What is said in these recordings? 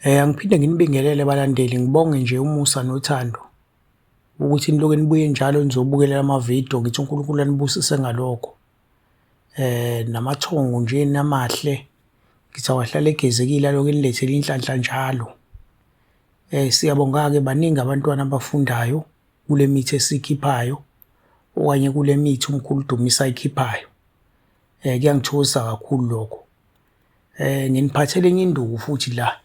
Angiphinde nginibingelele balandeli, ngibonge nje umusa nothando ukuthi nilokhu nibuye njalo nizobukela amavidiyo. Ngithi uNkulunkulu anibusise ngalokho. Namathongo nje namahle ngithi awahlale egezekile alokhu enilethele inhlanhla njalo. Siyabonga-ke baningi abantwana abafundayo kule mithi esikhiphayo okanye kule mithi umkhulu Dumisa ayikhiphayo. Kuyangithokozisa kakhulu lokho. Nginiphathele enye induku futhi la.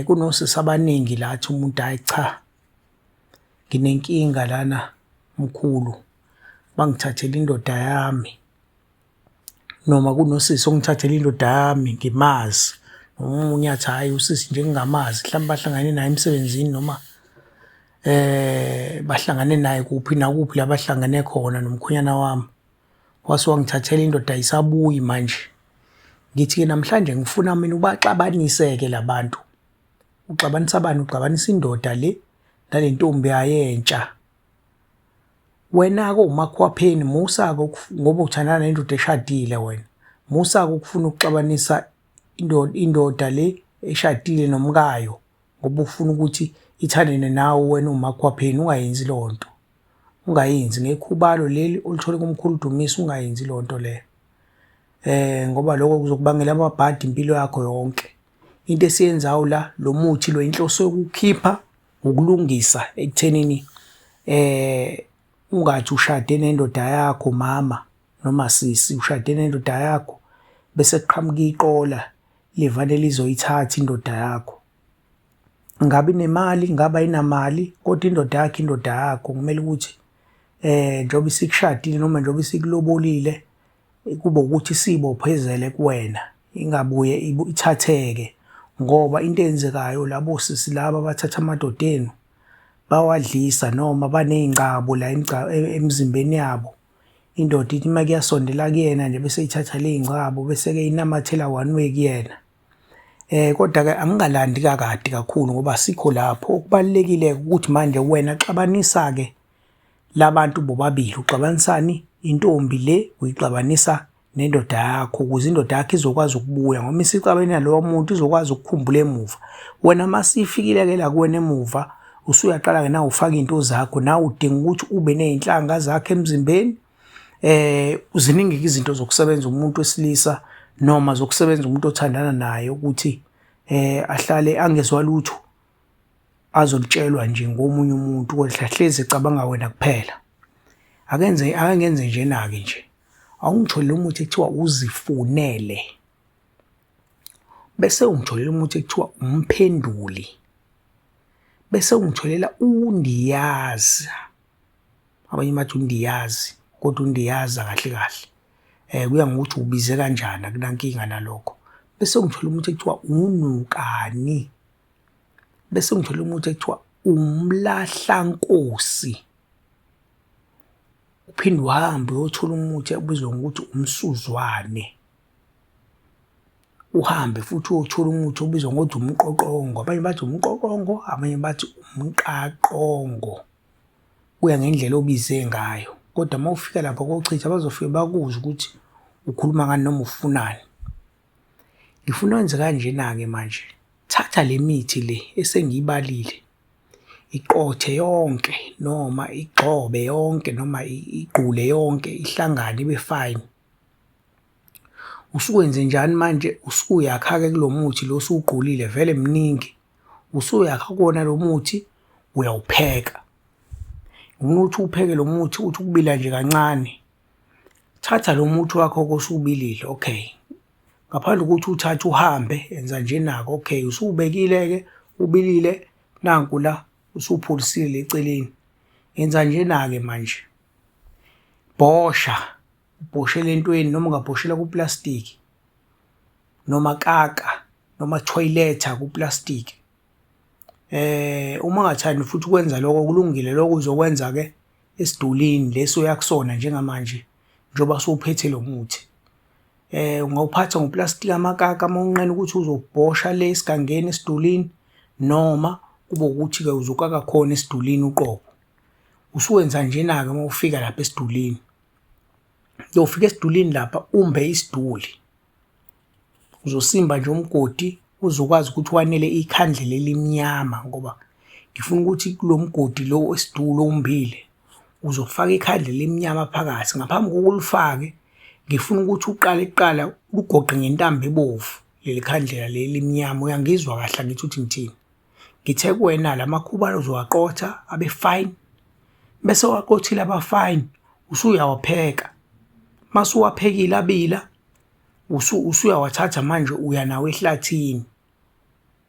Kunosisi abaningi la athi umuntu hayi cha, nginenkinga lana mkhulu, bangithathela indoda yami. Noma kunosisi ongithathela indoda yami ngimazi, nomunye athi hhayi usisi nje ngingamazi, mhlawumbe bahlangane naye emsebenzini noma bahlangane naye kuphi nakuphi la bahlangane khona nomkhwenyana wami. Wase wangithathela indoda ayisabuyi manje. Ngithi-ke namhlanje ngifuna mina ubaxabanise-ke la bantu. Uxabanisa bani? Uxabanisa indoda le nale ntombi yayentsha. Wena-ke umakwapheni musa-ke ngoba uthandana nendoda eshadile wena. Musa-ke ukufuna ukuxabanisa indoda le eshadile nomkayo ngoba ufuna ukuthi ithandane nawe wena umakwapheni. Ungayenzi leyo nto. Ungayenzi ngekhubalo leli olithole kumkhulu Dumisa, ungayenzi leyo nto leyo. Ngoba lokho kuzokubangela amabhadi impilo yakho yonke. Into esiyenzayo la lo muthi lo inhloso yokukhipha ukulungisa ekuthenini ungathi ushade nendoda yakho mama noma sisi, ushade nendoda yakho bese kuqhamuka iqola levane lizoyithatha indoda yakho. Ngabe inemali, ngabe ayinamali, kodwa indoda yakho indoda yakho. Kumele ukuthi njengoba isikushadile noma njengoba isikulobolile kube ukuthi sibophezele kuwena, ingabuye ithatheke. Ngoba into eyenzekayo labo sisi laba abathatha amadoda enu bawadlisa noma baney'ngcabo la emzimbeni yabo. Indoda ithi uma kuyasondela kuyena nje bese ithatha ley'ngcabo bese-ke inamathela one way kuyena. Kodwa-ke angingalandi kakade kakhulu ngoba sikho lapho. Okubalulekile-ke ukuthi manje wena xabanisa-ke labantu bobabili. Uxabanisani? Intombi le uyixabanisa nendoda yakho ukuze indoda yakho izokwazi ukubuya, ngoba isixabene nalowo muntu izokwazi ukukhumbula emuva. Wena masifikile-ke la kuwena emuva usuyaqala-ke nawe ufaka iy'nto zakho, nawe udinga ukuthi ube ney'nhlanga zakho emzimbeni. Ziningi-ke izinto zokusebenza umuntu wesilisa noma zokusebenza umuntu othandana naye ukuthi ahlale angezwa lutho azolutshelwa nje ngomunye umuntu kodwa hlezi ecabanga wena kuphela. Akengenze njena-ke nje, awungitholele umuthi ekuthiwa uzifunele, bese ungitholela umuthi ekuthiwa umphenduli, bese ungitholela undiyaza. Abanye bathi undiyazi kodwa undiyaza kahle kahle. Kuya ngokuthi ubize kanjani, akunankinga nalokho. Bese ungitholela umuthi ekuthiwa unukani, bese ungitholela umuthi ekuthiwa umlahlankosi. Uphinde uhambe uyothola umuthi obizwa ngokuthi umsuzwane. Uhambe futhi uyothola umuthi obizwa ngokuthi umqoqongo. Abanye bathi umqoqongo, abanye bathi umqaqongo. Kuya ngendlela obize ngayo. Kodwa uma ufika lapho kochitha bazofike bakuzwe ukuthi ukhuluma ngani noma ufunani. Ngifuna wenze kanjena-ke manje. Thatha le mithi le esengiyibalile, iqothe yonke noma igxobe yonke noma igqule yonke ihlangane ibe fine. Usukwenze njani manje? Usuyakha-ke kulo muthi lo osuwugqulile vele mningi. Usuyakha kuwona lo muthi uyawupheka. Umuthi uwupheke lo muthi uthi ukubila nje kancane. Thatha lo muthi wakho osuwubilile, okay. Ngaphandle kokuthi uthathe uhambe enza njena-ke, okay. Usuwubekile-ke ubilile, nanku la usupholisile eceleni. Yenza njena-ke manje. Bhosha, ubhoshele entweni noma ungabhoshela kuplastiki noma kaka noma toiletha kuplastiki. Uma ungathandi futhi ukwenza lokho kulungile, lokho uzokwenza-ke esidulini leso yakusona njengamanje njengoba suwuphethe lo muthi. Ungawuphatha ngoplastiki amakaka uma unqena ukuthi uzobhosha le esigangeni esidulini noma kube ukuthi-ke uzokaka khona esidulini uqobo. Usuwenza njena-ke uma ufika lapha esidulini. Uyofika esidulini lapha umbe isiduli. Uzosimba nje umgodi uzokwazi ukuthi wanele ikhandlela elimnyama, ngoba ngifuna ukuthi kulo mgodi lo wesidulo ombile uzofaka ikhandlela elimnyama phakathi. Ngaphambi kokulifake ngifuna ukuthi uqale kuqala ugoqe ngentambo ebovu leli khandlela leli limnyama. Uyangizwa kahle ngithi uthi ngithini? Ngithe kuwena la makhuba uzowaqotha abe fine, bese waqothile aba fine usuyawapheka. Mase uwaphekile abila usuyawathatha manje uya nawo ehlathini.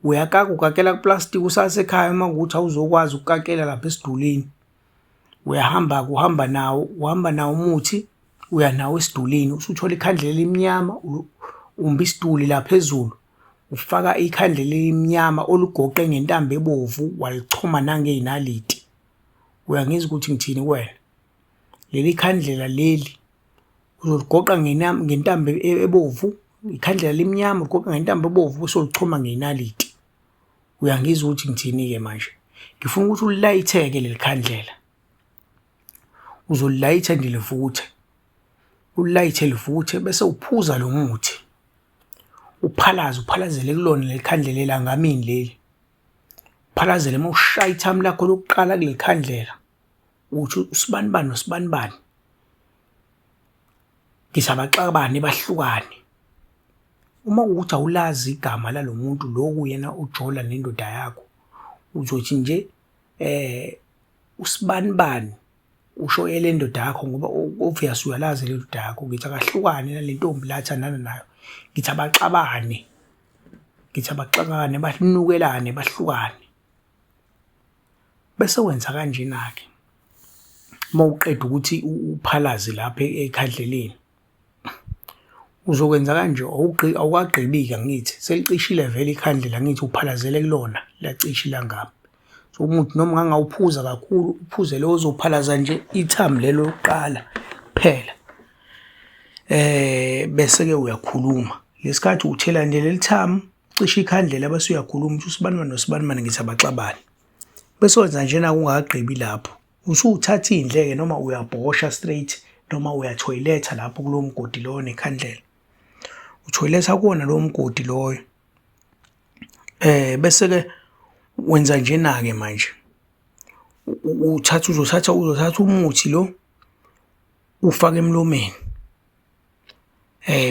Uyakaka ukakela kuplastic usasekhaya uma kuwukuthi awuzokwazi ukukakela lapha esidulini. Uhamba nawo umuthi uya nawo esidulini. Usuthola ikhandlela elimnyama umba isiduli la phezulu. Ufaka ikhandlela elimnyama olugoqe ngentambo ebovu walichoma nangey'naliti. Uyangizwa ukuthi ngithini kuwena? Leli khandlela leli uzoligoqa ngentambo ebovu, ikhandlela limnyama uligoqa ngentambo ebovu bese ulichoma ngey'naliti. Uyangizwa ukuthi ngithini-ke manje? Ngifuna ukuthi ulilayithe-ke leli khandlela. Uzolilayitha nje livuthe, ulilayithe livuthe bese uphuza lo muthi. Uphalazele kulona leli khandlela elangamini leli. Uphalazele uma ushaya ithamu lakho lokuqala kuleli khandlela. Uthi usibanibani nosibanibani. Ngithi abaxabane bahlukane. Uma kuwukuthi awulazi igama lalo muntu loku yena uJola nendoda yakho, uzothi nje usibanibani usho ele ndoda yakho, ngoba obvious uyalazi le ndoda yakho. Ngithi akahlukane nale ntombi la athandana nayo. Ngithi abaxabane, banukelane, bahlukane. Bese wenza kanjena-ke. Uma uqeda ukuthi uphalaze lapha ekhandleleni, uzokwenza kanje. Awukagqibi-ke ngithi selicishile vele ikhandlela, ngithi uphalazele kulona lacishe ilangaphi. So umuthi noma ngangawuphuza kakhulu, uphuze lo ozophalaza nje ithamu lelo lokuqala kuphela. Bese-ke uyakhuluma. Lesikhathi uthela nje leli thamu cishe ikhandlela bese uyakhuluma uthi usibanibani nosibanibani ngithi abaxabane. Bese wenza njena ungakagqibi lapho. Usuthatha iy'ndleke noma uyabhosha straight noma uyathoyiletha lapho kulowo mgodi loyo nekhandlela. Uthoyiletha kuwona lowo mgodi loyo. Bese-ke wenza njena-ke manje. Uzothatha umuthi lo ufake emlomeni.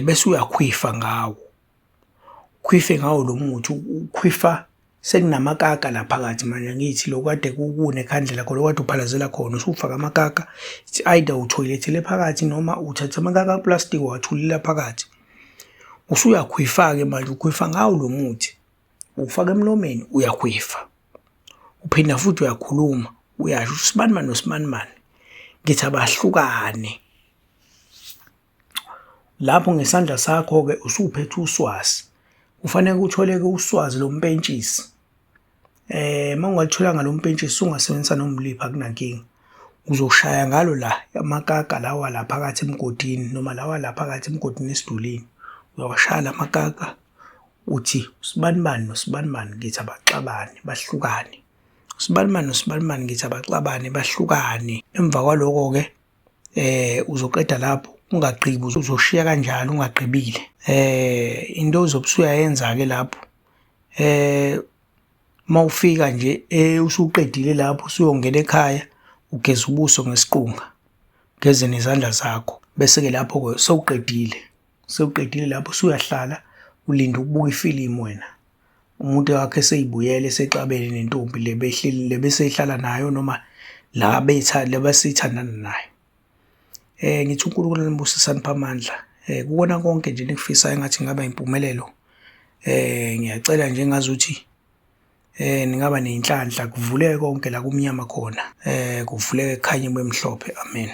Bese uyakhwifa ngawo. Ukhwife ngawo lo muthi, ukhwifa sekunamakaka la phakathi manje. Ngithi lo kade kunekhandlela khona okade uphalazela khona usufaka amakaka. It's either uthoyilethele phakathi noma uthatha amakaka kaplastic wathulela phakathi. Usuyakhwifa-ke manje, ukhwifa ngawo lo muthi. Ufaka emlomeni uyakhwifa. Uphinda futhi uyakhuluma, uyasho usibanibani nosibanibani ngithi abahlukane. Lapho ngesandla sakho-ke usuphethe uswazi. Kufanele uthole-ke uswazi lompentshisi. Uma ungalitholanga lo mpentshisi ungasebenzisa nomlipha akunankinga. Uzoshaya ngalo la amakaka lawa la phakathi emgodini noma lawa la phakathi emgodini esidulini. Uyawashaya la makaka uthi usibanibani nosibanibani ngithi abaxabane bahlukane. Usibanibani nosibanibani ngithi abaxabane bahlukane. Emva kwaloko-ke uzoqeda lapho. Ungagqibi, uzoshiya kanjalo ungagqibile. Into ozobe usuyayenza-ke lapho, uma ufika nje usuqedile lapho usuyongena ekhaya ugeze ubuso ngesiqunga, ugeze nezandla zakho. Bese-ke lapho-ke sewuqedile lapho usuyahlala ulinde ukubuka ifilimu wena. Umuntu wakhe eseyibuyele esexabene nentombi le besehlala nayo noma la besithandana nayo. Ngithi uNkulunkulu anibusise aniphe amandla. Kukona konke nje nikufisayo engathi ngaba impumelelo. Ngiyacela nje ngazuthi ningaba nenhlanhla, kuvuleke konke la kumnyama khona. Kuvuleke kukhanye kube mhlophe. Amen.